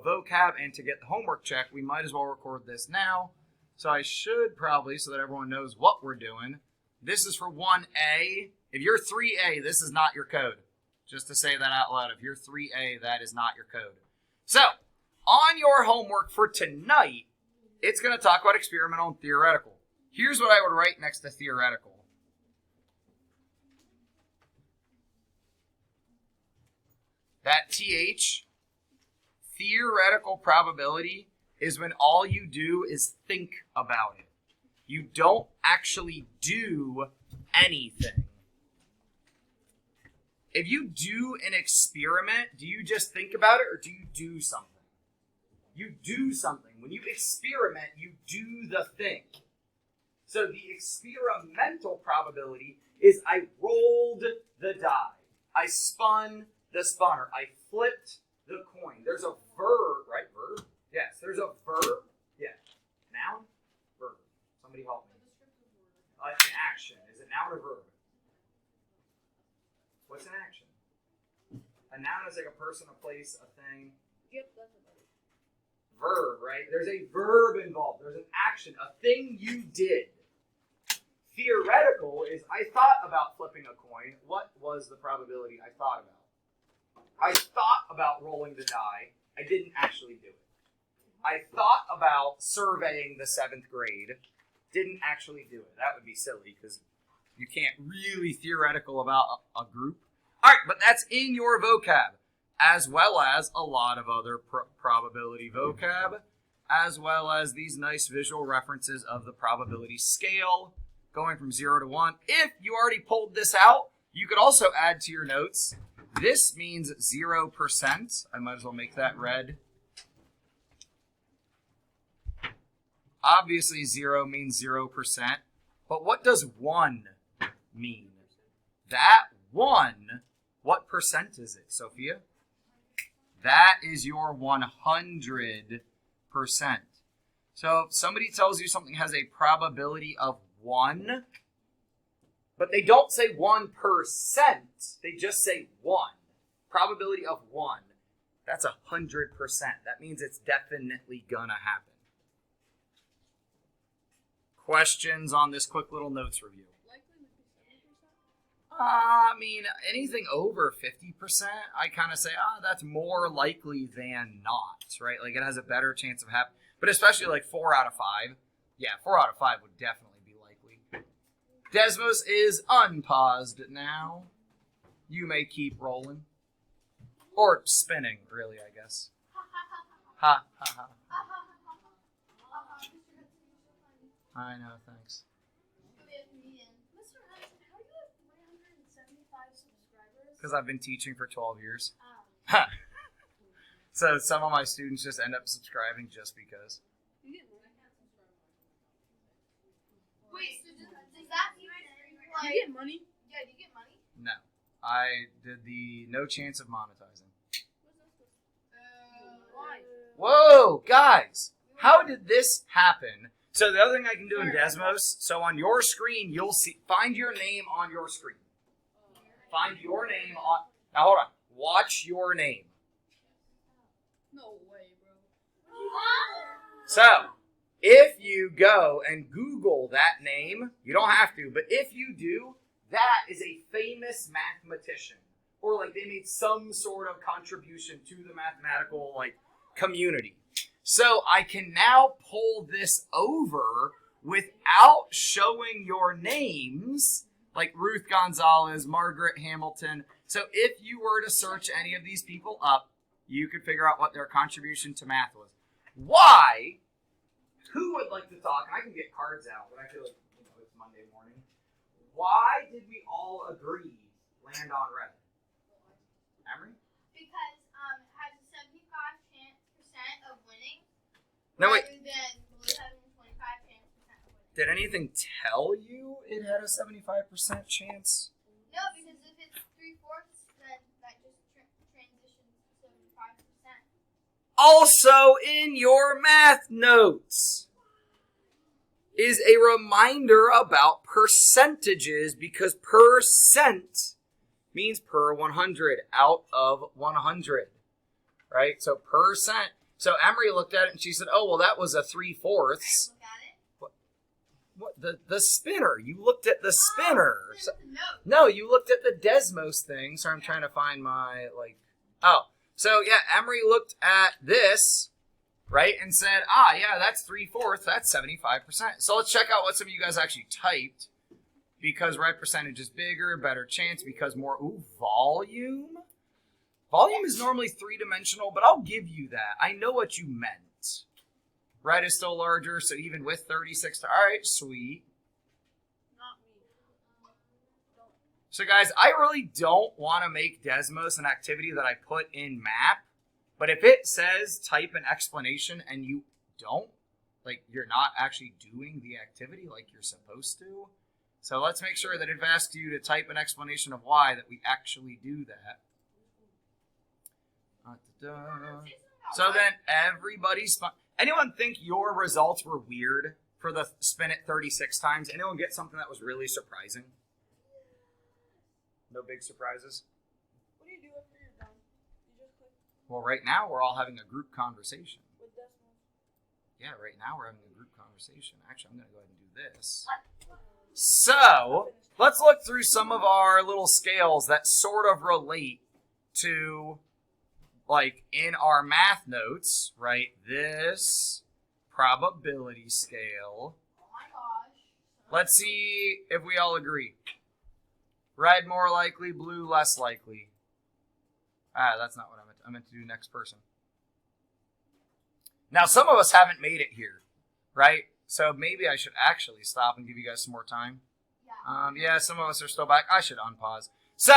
vocab and to get the homework check, we might as well record this now. So I should probably, so that everyone knows what we're doing. This is for 1A. If you're 3A, this is not your code. Just to say that out loud. If you're 3A, that is not your code. So, on your homework for tonight, it's going to talk about experimental and theoretical. Here's what I would write next to theoretical. That TH, theoretical probability, is when all you do is think about it. You don't actually do anything. If you do an experiment, do you just think about it or do you do something? You do something. When you experiment, you do the thing. So the experimental probability is I rolled the die. I spun the spunner. I flipped the coin. There's a verb, right? Verb? Yes, there's a verb. Yeah. Noun? Verb. Somebody help me. An action. Is it noun or verb? What's an action? A noun is like a person, a place, a thing. Yep, that's a verb. Verb, right? There's a verb involved. There's an action, a thing you did. Theoretical is I thought about flipping a coin. What was the probability I thought about? I thought about rolling the die. I didn't actually do it. I thought about surveying the 7th grade. Didn't actually do it. That would be silly because you can't really theoretical about a group. All right, but that's in your vocab, as well as a lot of other probability vocab, as well as these nice visual references of the probability scale, going from 0 to 1. If you already pulled this out, you could also add to your notes. This means 0%. I might as well make that red. Obviously, 0 means 0%. But what does 1 mean? That 1, what percent is it, Sophia? That is your 100%. So if somebody tells you something has a probability of 1, but they don't say 1%, they just say 1. Probability of 1. That's 100%. That means it's definitely gonna happen. Questions on this quick little notes review? I mean, anything over 50%, I kind of say, that's more likely than not, right? Like, it has a better chance of happening. But especially, like, 4 out of 5. Yeah, 4 out of 5 would definitely be likely. Desmos is unpaused now. You may keep rolling. Or spinning, really, I guess. Ha, ha, ha. I know, thanks. Because I've been teaching for 12 years. Oh. So some of my students just end up subscribing just because. Wait, so does that mean like, you get money? Yeah, do you get money? No. I did the no chance of monetizing. Why? Whoa, guys! How did this happen? So the other thing I can do in Desmos, so on your screen, you'll see, find your name on your screen. Find your name on, now hold on, watch your name. No way, bro. So, if you go and Google that name, you don't have to, but if you do, that is a famous mathematician. Or like they made some sort of contribution to the mathematical like community. So I can now pull this over without showing your names, like Ruth Gonzalez, Margaret Hamilton. So if you were to search any of these people up, you could figure out what their contribution to math was. Why? Who would like to talk? I can get cards out, but I feel like it's Monday morning. Why did we all agree land on red? Emery? Because it has a 75% of winning. No, wait. Rather than blue having a 25% of winning. Did anything tell you it had a 75% chance? No, because if it's 3/4, then that just transitions to 75%. Also in your math notes is a reminder about percentages, because percent means per 100, out of 100, right? So percent. So Emery looked at it and she said, "Oh, well, that was a 3/4." Look at it. What the spinner? You looked at the spinner. Oh, it's a note. No, you looked at the Desmos thing. So I'm trying to find my Oh, so yeah, Emery looked at this, right, and said, yeah, that's 3/4. That's 75%. So let's check out what some of you guys actually typed. Because right percentage is bigger, better chance, because more, volume? Volume is normally 3-dimensional, but I'll give you that. I know what you meant. Right is still larger, so even with 36, all right, sweet. Not me. So guys, I really don't want to make Desmos an activity that I put in map, but if it says type an explanation and you don't, you're not actually doing the activity like you're supposed to. So let's make sure that if it asks you to type an explanation of why, that we actually do that. So then everybody's fun. Anyone think your results were weird for the spin it 36 times? Anyone get something that was really surprising? No big surprises? What do you do after you're done? You just click Well, right now we're all having a group conversation. with decimals. Yeah, right now we're having a group conversation. Actually, I'm going to go ahead and do this. So, let's look through some of our little scales that sort of relate to, in our math notes, right? This probability scale. Oh my gosh. Let's see if we all agree. Red more likely, blue less likely. That's not what I meant. I meant to do next person. Now, some of us haven't made it here, right? So maybe I should actually stop and give you guys some more time. Yeah. Some of us are still back. I should unpause. So,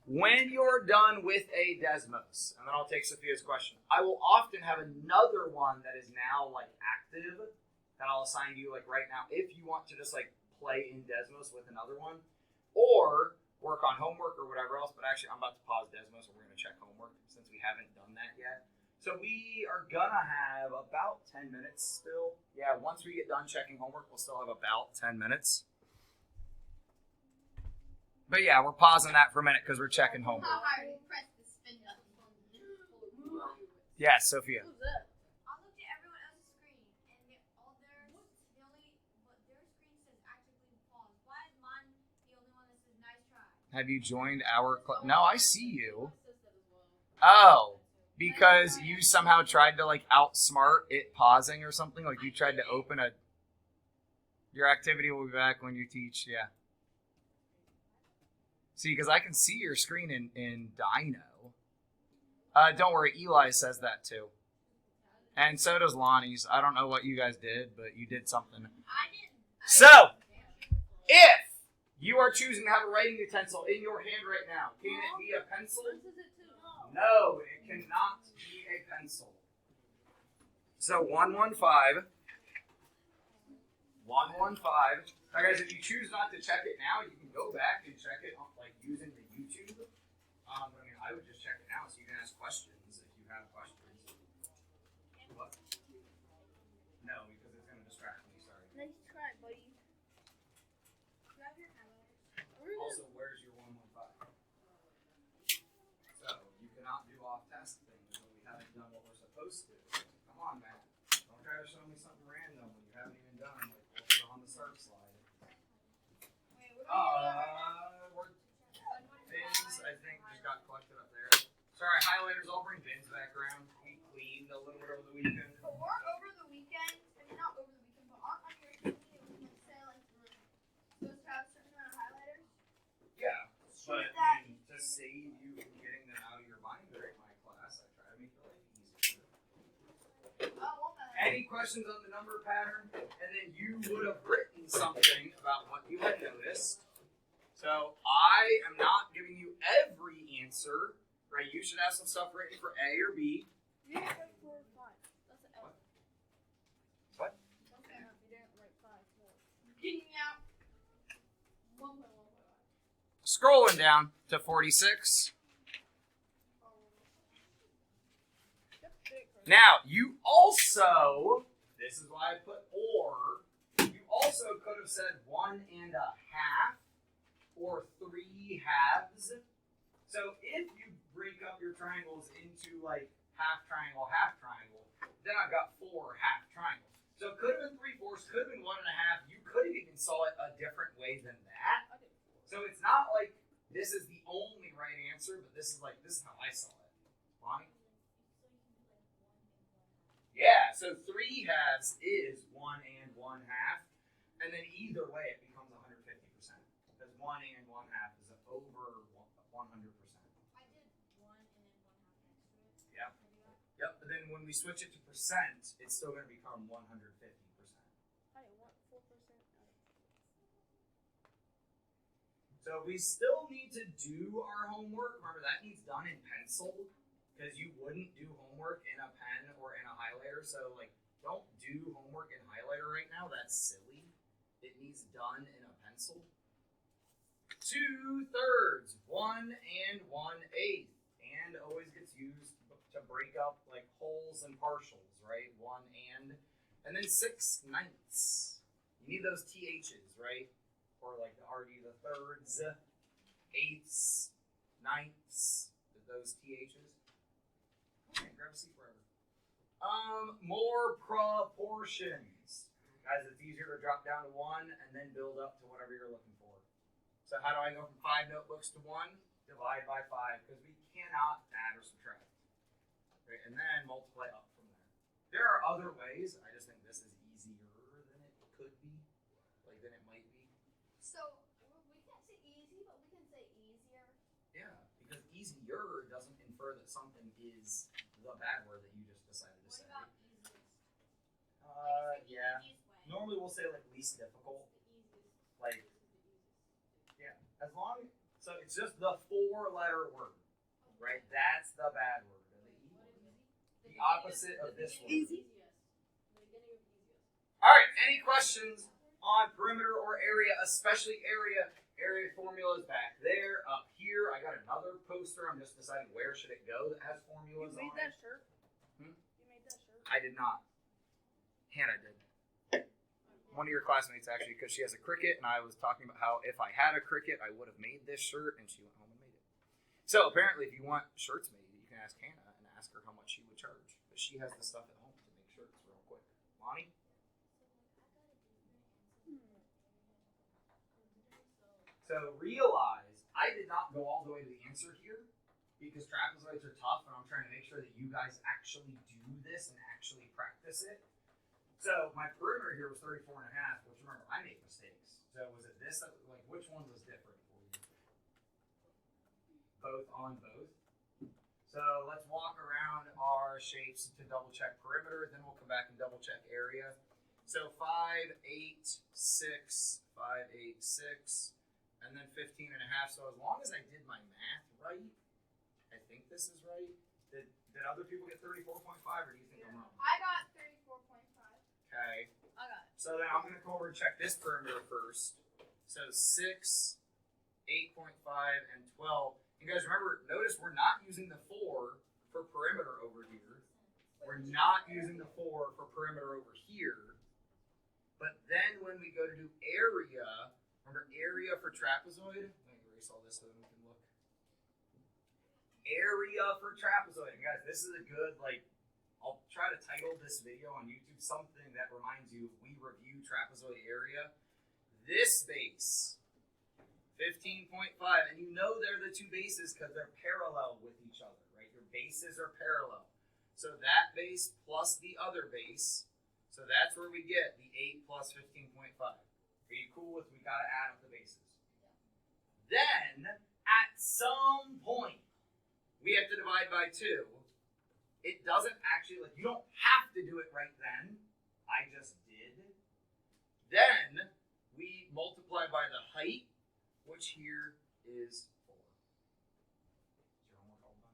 when you're done with a Desmos, and then I'll take Sophia's question, I will often have another one that is now active that I'll assign you right now if you want to just play in Desmos with another one, or work on homework or whatever else. But actually, I'm about to pause Desmos and we're going to check homework since we haven't done that yet. So we are gonna have about 10 minutes still. Yeah, once we get done checking homework, we'll still have about 10 minutes. But yeah, we're pausing that for a minute because we're checking homework. How hard you press the spin button. Yeah, Sophia. Who's that? I looked at everyone else's screen, and their screen says actively pause. Why is mine the only one that says nice try? Have you joined our club? No, I see you. Oh, because you somehow tried to outsmart it pausing or something. You tried to open your activity will be back when you teach. Yeah. See, because I can see your screen in Dino. Don't worry, Eli says that too. And so does Lonnie's. I don't know what you guys did, but you did something. I didn't. So, if you are choosing to have a writing utensil in your hand right now, can it be a pencil? No, it cannot be a pencil. So 115. 115. Now, guys, if you choose not to check it now, you can go back and check it using the YouTube. I would just check it now so you can ask questions if you have questions. What? No, because it's going to distract me. Sorry. Nice try, buddy. Grab your highlighters. Also, where's your 115? So, you cannot do off-task things when we haven't done what we're supposed to. Come on, Matt. Don't try to show me something random when you haven't even done we'll put it on the start slide. Wait, what are Bins, I think, just got collected up there. Sorry, highlighters, I'll bring bins back around. We cleaned a little bit over the weekend. But weren't over the weekend, not over the weekend, but aren't on your activity, we say we're supposed to have a certain amount of highlighters? Yeah, but to save you from getting them out of your binder in my class, I try to make your life easier. Any questions on the number pattern? And then you would have written something about what you had noticed. So I am not giving you every answer, right? You should have some stuff written for A or B. You didn't write 4 or 5. That's an F. What? That's an F. You didn't write 5. No. Getting out. 1.1. Scrolling down to 46. Now, you also, this is why I put or, you also could have said 1 1/2 or 3 halves. So if you break up your triangles into half triangle, I've got 4 half triangles. So it could have been 3/4, could have been 1.5. You could have even saw it a different way than that. I did 4. So it's not like this is the only right answer, but this is how I saw it. Bonnie? Yeah, so 3 halves is 1 and 1/2. And then either way, it becomes 150%. Because 1 and 1/2 is over 100%. I did 1 and then 1/2 next to it. Yep. Yep, but then when we switch it to percent, it's still going to become 150%. I did 4%. So we still need to do our homework. Remember, that needs done in pencil because you wouldn't do homework in a pen or in a highlighter. So, don't do homework in highlighter right now. That's silly. It needs done in a pencil. 2/3, 1 and 1/8, and always gets used to break up wholes and partials, right? 1 and then 6/9. You need those THs, right? Or the RD, the thirds, 8ths, 9ths, those THs. Okay, grab a seat wherever. More proportions. Guys, it's easier to drop down to 1 and then build up to whatever you're looking for. So how do I go from 5 notebooks to 1? Divide by 5, because we cannot add or subtract. Right? And then multiply up from there. There are other ways. I just think this is easier than it could be, than it might be. So we can't say easy, but we can say easier. Yeah, because easier doesn't infer that something is the bad word that you just decided to What say. about easiest? Yeah. Easiest way. Normally we'll say least difficult. The easiest. Like, This is the easiest. yeah, as long so it's just the 4-letter word, right? That's the bad word. The opposite of this word. Easy. The beginning of easiest. All right. Any questions on perimeter or area, especially area? Area formula is back there. Up here, I got another poster. I'm just deciding where should it go that has formulas You made on that it. shirt? Hmm? You made that shirt? I did not. Hannah did. One of your classmates actually, because she has a Cricut, and I was talking about how if I had a Cricut, I would have made this shirt, and she went home and made it. So apparently, if you want shirts made, you can ask Hannah and ask her how much she would charge. But she has the stuff at home to make shirts real quick. Lonnie? So realize I did not go all the way to the answer here because trapezoids are tough, and I'm trying to make sure that you guys actually do this and actually practice it. So my perimeter here was 34.5, which remember, I make mistakes. So was it this? Which one was different for you? Both on both. So let's walk around our shapes to double check perimeter, then we'll come back and double check area. So 5, 8, 6, 5, 8, 6, and then 15.5. So as long as I did my math right, I think this is right. Did other people get 34.5, or do you think I'm wrong? I got 34.5. Okay. I got it. So then I'm going to go over and check this perimeter first. So 6, 8.5, and 12. And guys, remember, notice we're not using the 4 for perimeter over here. We're not using the 4 for perimeter over here. But then when we go to do area, remember area for trapezoid? Let me erase all this so that we can look. Area for trapezoid. And guys, this is a good, I'll try to title this video on YouTube something that reminds you we review trapezoid area. This base, 15.5, and you know they're the two bases because they're parallel with each other, right? Your bases are parallel. So that base plus the other base, so that's where we get the 8 plus 15.5. Are you cool with we got to add up the bases? Then, at some point, we have to divide by 2. It doesn't actually, you don't have to do it right then. I just did. Then, we multiply by the height, which here is 4. Is your homework all done?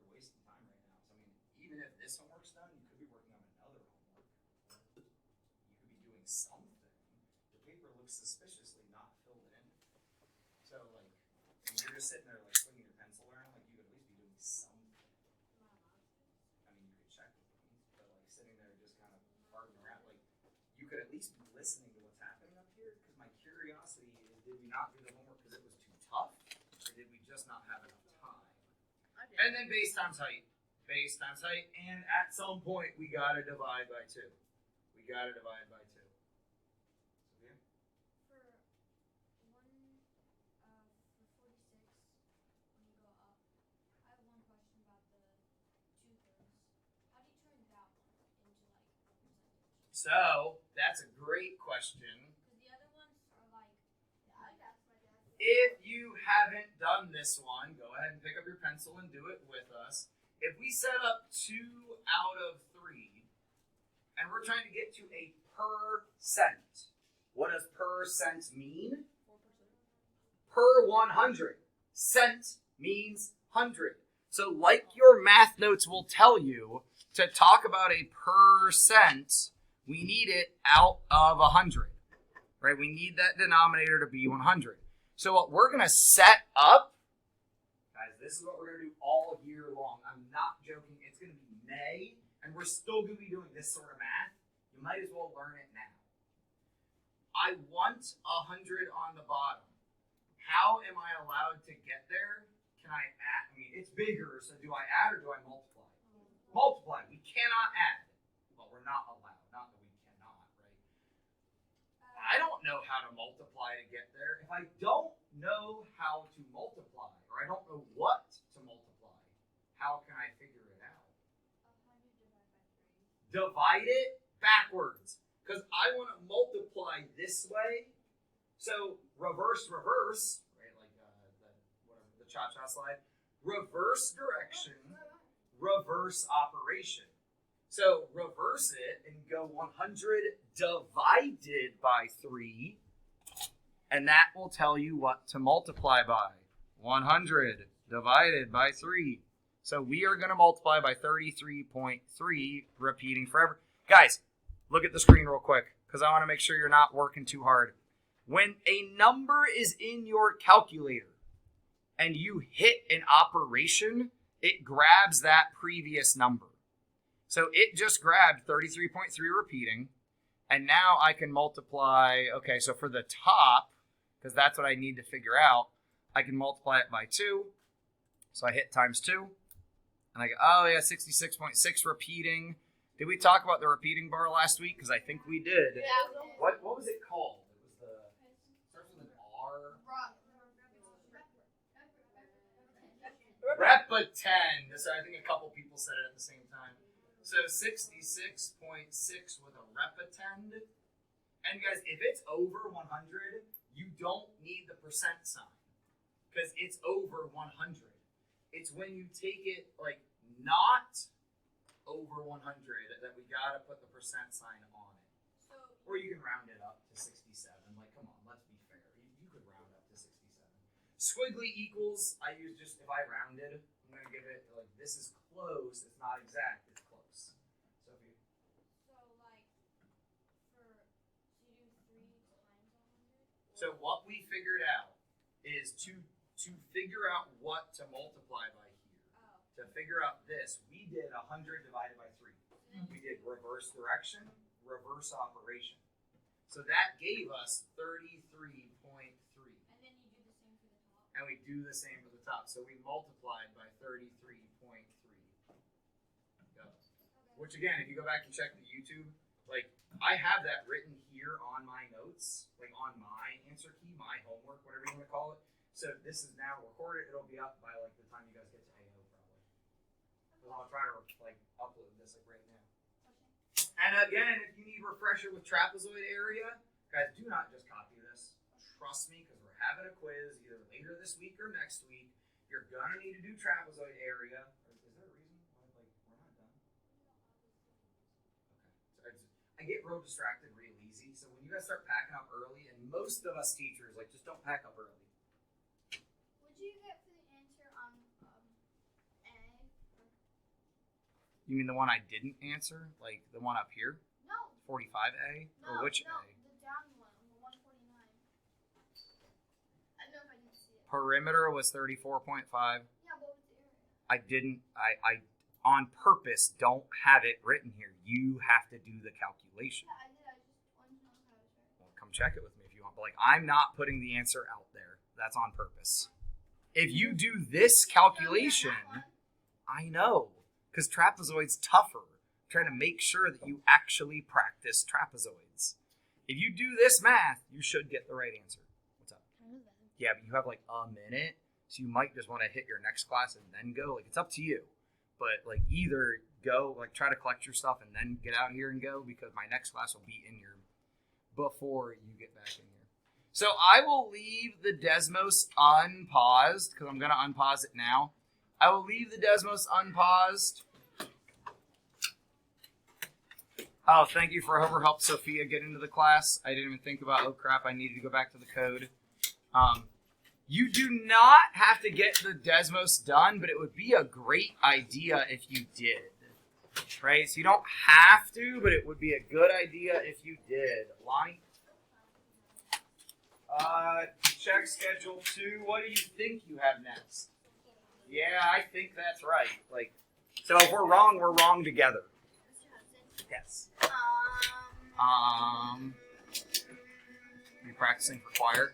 You're wasting time right now. So, even if this homework's done, you could be working on another homework. You could be doing something. The paper looks suspiciously not filled in. So, when you're just sitting there, swinging your pencil around, you could at least be doing something. You could check with me, but, sitting there just kind of farting around, you could at least be listening to what's happening up here, because my curiosity is, did we not do the homework because it was too tough, or did we just not have enough time? I did. And then base times height. base times height, and at some point we gotta divide by 2. We gotta divide by 2. Okay. For 46, when you go up, I have one question about the 2/3. How do you turn that one into like percentage? So that's a great question. Because the other ones are like, that's my dad. If you haven't done this one, go ahead and pick up your pencil and do it with us. If we set up 2 out of 3, and we're trying to get to a percent, what does percent mean? 4%. Per 100. Cent means 100. So like your math notes will tell you, to talk about a percent, we need it out of 100. Right? We need that denominator to be 100. So what we're going to set up, guys, this is what we're going to do all year long. I'm not joking. It's going to be May, and we're still going to be doing this sort of math. You might as well learn it now. I want 100 on the bottom. How am I allowed to get there? Can I add? I mean, it's bigger, so do I add or do I multiply? Multiply. We cannot add. Well, we're not allowed. Not that we cannot, right? I don't know how to multiply to get there. If I don't know how to multiply, or I don't know what to multiply, how can I figure it out? 100 divided by 3. Divide it backwards. Because I want to multiply this way. So reverse, right? Like the cha-cha slide. Reverse direction, reverse operation. So reverse it and go 100 divided by 3. And that will tell you what to multiply by. 100 divided by 3. So we are going to multiply by 33.3, repeating forever. Guys, look at the screen real quick, because I want to make sure you're not working too hard. When a number is in your calculator and you hit an operation, it grabs that previous number. So it just grabbed 33.3 repeating, and now I can multiply, okay, so for the top, because that's what I need to figure out, I can multiply it by 2. So I hit times 2, and I go, oh yeah, 66.6 repeating. Did we talk about the repeating bar last week? Because I think we did. Yeah. What was it called? It was starts with an R. Repetend. So I think a couple people said it at the same time. So 66.6 with a repetend. And guys, if it's over 100, you don't need the percent sign, because it's over 100. It's when you take it like not over 100 that we gotta put the percent sign on it. So, Or you can round it up to 67. Like, come on, let's be fair. You could round up to 67. Squiggly equals, I use just, if I rounded, I'm gonna give it, like, this is close, it's not exact, it's close. So if you, like, so you do 3 times 100? so what we figured out is to figure out what to multiply by here. Oh. To figure out this, we did 100 divided by 3. We did reverse direction, reverse operation. So that gave us 33.3. And then you do the same for the top? And we do the same for the top. So we multiplied by 33.3. Go. Okay. Which again, if you go back and check the YouTube, like I have that written here on my notes, like on my answer key, my homework, whatever you want to call it. So this is now recorded. It'll be up by like the time you guys get to AO probably. Because I'll try to like upload this like right now. Okay. And again, if you need refresher with trapezoid area, guys, do not just copy this. Trust me, because we're having a quiz either later this week or next week. You're gonna need to do trapezoid area. Is there a reason why like we're not done? Okay. So I get real distracted real easy. So when you guys start packing up early, and most of us teachers like just don't pack up early. What did you get for the answer on A? You mean the one I didn't answer? Like the one up here? No. 45A? No, Or which no, A? the down one, the 149. I don't know if I didn't see it. Perimeter was 34.5. Yeah, what was the area? I didn't, I on purpose don't have it written here. You have to do the calculation. Yeah, I did. I just wanted to know how it was right. Well, come check it with me if you want. But like, I'm not putting the answer out there. That's on purpose. If you do this calculation, I know. because trapezoid's tougher. I'm trying to make sure that you actually practice trapezoids. If you do this math, you should get the right answer. What's up? Yeah, but you have like a minute, so you might just want to hit your next class and then go. Like, it's up to you. But like, either go, like, try to collect your stuff and then get out here and go, because my next class will be in your before you get back in here. So I will leave the Desmos unpaused, because I'm going to unpause it now. I will leave the Desmos unpaused. Oh, thank you for whoever helped Sophia get into the class. I didn't even think about, oh crap, I needed to go back to the code. You do not have to get the Desmos done, but it would be a great idea if you did. Right? So you don't have to, but it would be a good idea if you did. Lonnie? Check schedule 2. What do you think you have next? Yeah, I think that's right. Like, so if we're wrong together. Yes. You practicing for choir?